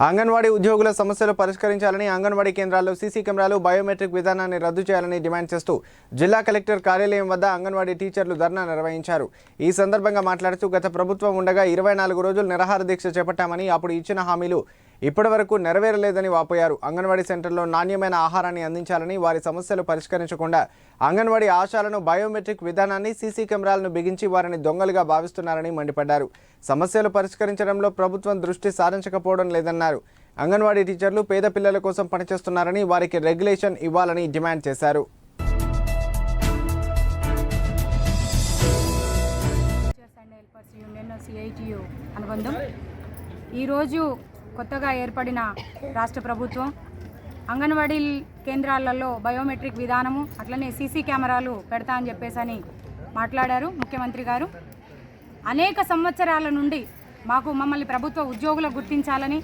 అంగన్వాడీ ఉద్యోగుల సమస్యలు పరిష్కరించాలని అంగన్వాడీ కేంద్రాల్లో సీసీ కెమెరాలు బయోమెట్రిక్ విధానాన్ని రద్దు చేయాలని డిమాండ్ చేస్తూ జిల్లా కలెక్టర్ కార్యాలయం వద్ద అంగన్వాడీ టీచర్లు ధర్నా నిర్వహించారు. ఈ సందర్భంగా మాట్లాడుతూ గత ప్రభుత్వం ఉండగా 24 రోజులు నిరాహార దీక్ష చేపట్టామని, అప్పుడు ఇచ్చిన హామీలు ఇప్పటివరకు నెరవేరలేదని వాపోయారు. అంగన్వాడీ సెంటర్లో నాణ్యమైన ఆహారాన్ని అందించాలని, వారి సమస్యలు పరిష్కరించకుండా అంగన్వాడీ ఆశాలను బయోమెట్రిక్ విధానాన్ని సీసీ కెమెరాలను బిగించి వారిని దొంగలుగా భావిస్తున్నారని మండిపడ్డారు. సమస్యలు పరిష్కరించడంలో ప్రభుత్వం దృష్టి సారించకపోవడం లేదన్నారు. అంగన్వాడీ టీచర్లు పేద పిల్లల కోసం పనిచేస్తున్నారని, వారికి రెగ్యులేషన్ ఇవ్వాలని డిమాండ్ చేశారు. ఈరోజు కొత్తగా ఏర్పడిన రాష్ట్ర ప్రభుత్వం అంగన్వాడీ కేంద్రాలలో బయోమెట్రిక్ విధానము అట్లనే సీసీ కెమెరాలు పెడతా అని చెప్పేసి మాట్లాడారు ముఖ్యమంత్రి గారు. అనేక సంవత్సరాల నుండి మమ్మల్ని ప్రభుత్వ ఉద్యోగులు గుర్తించాలని,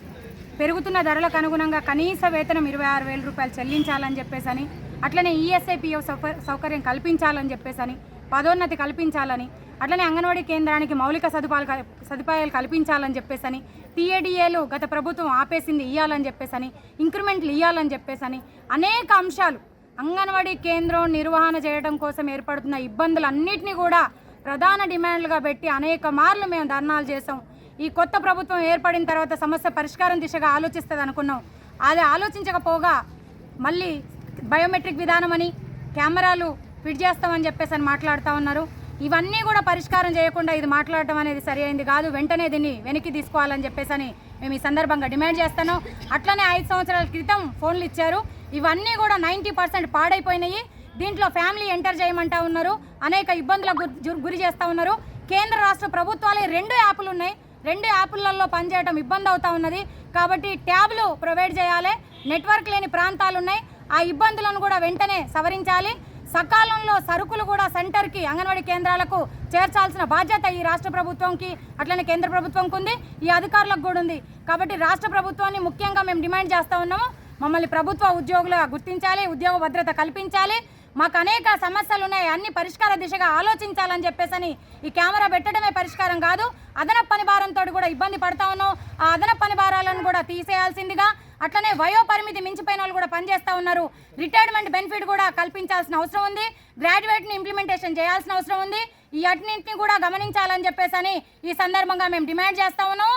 పెరుగుతున్న ధరలకు అనుగుణంగా కనీస వేతనం 26,000 రూపాయలు చెల్లించాలని చెప్పేసి, అట్లనే ఈఎస్ఐపిఎఫ్ సౌకర్యం కల్పించాలని చెప్పేసి, పదోన్నతి కల్పించాలని, అట్లనే అంగన్వాడీ కేంద్రానికి మౌలిక సదుపాయాలు కల్పించాలని చెప్పేసి, టీఏడిఏలు గత ప్రభుత్వం ఆపేసింది ఇవ్వాలని చెప్పేసి, ఇంక్రిమెంట్లు ఇవ్వాలని చెప్పేసి అనేక అంశాలు అంగన్వాడీ కేంద్రం నిర్వహణ చేయడం కోసం ఏర్పడుతున్న ఇబ్బందులన్నింటినీ కూడా ప్రధాన డిమాండ్లుగా పెట్టి అనేక మార్లు మేము ధర్నాలు చేసాం. ఈ కొత్త ప్రభుత్వం ఏర్పడిన తర్వాత సమస్య పరిష్కారం దిశగా ఆలోచిస్తుంది అనుకున్నాం. అది ఆలోచించకపోగా మళ్ళీ బయోమెట్రిక్ విధానం అని, కెమెరాలు ఫిట్ చేస్తామని చెప్పేసి మాట్లాడుతూ ఉన్నారు. ఇవన్నీ కూడా పరిష్కారం చేయకుండా ఇది మాట్లాడటం అనేది సరి అయింది కాదు. వెంటనే దీన్ని వెనక్కి తీసుకోవాలని చెప్పేసి మేము ఈ సందర్భంగా డిమాండ్ చేస్తున్నాం. అట్లనే 5 సంవత్సరాల క్రితం ఫోన్లు ఇచ్చారు. ఇవన్నీ కూడా 90% పాడైపోయినాయి. దీంట్లో ఫ్యామిలీ ఎంటర్ చేయమంటా ఉన్నారు, అనేక ఇబ్బందులకు గురి చేస్తూ ఉన్నారు. కేంద్ర రాష్ట్ర ప్రభుత్వాలే 2 యాప్లు ఉన్నాయి. 2 యాప్లలో పనిచేయడం ఇబ్బంది అవుతూ ఉన్నది. కాబట్టి ట్యాబ్లు ప్రొవైడ్ చేయాలి. నెట్వర్క్ లేని ప్రాంతాలు ఉన్నాయి, ఆ ఇబ్బందులను కూడా వెంటనే సవరించాలి. సకాలంలో సరుకులు కూడా సెంటర్కి, అంగన్వాడీ కేంద్రాలకు చేర్చాల్సిన బాధ్యత ఈ రాష్ట్ర ప్రభుత్వంకి అట్లనే కేంద్ర ప్రభుత్వంకి ఉంది, ఈ అధికారులకు కూడా ఉంది. కాబట్టి రాష్ట్ర ప్రభుత్వాన్ని ముఖ్యంగా మేము డిమాండ్ చేస్తూ ఉన్నాము. మమ్మల్ని ప్రభుత్వ ఉద్యోగులుగా గుర్తించాలి, ఉద్యోగ భద్రత కల్పించాలి. మాకు అనేక సమస్యలు ఉన్నాయి, అన్ని పరిష్కార దిశగా ఆలోచించాలని చెప్పేసి ఈ కెమెరా పెట్టడమే పరిష్కారం కాదు. అదనపు పని భారంతో కూడా ఇబ్బంది పడతా ఉన్నాం. ఆ అదనపు పని భారాలను కూడా తీసేయాల్సిందిగా, అట్లనే వయో పరిమితి మించిపోయిన వాళ్ళు కూడా పనిచేస్తూ ఉన్నారు. రిటైర్మెంట్ బెనిఫిట్ కూడా కల్పించాల్సిన అవసరం ఉంది. గ్రాడ్యుయేట్ని ఇంప్లిమెంటేషన్ చేయాల్సిన అవసరం ఉంది. ఈ అన్నింటినీ కూడా గమనించాలని చెప్పేసి ఈ సందర్భంగా మేము డిమాండ్ చేస్తూ ఉన్నాం.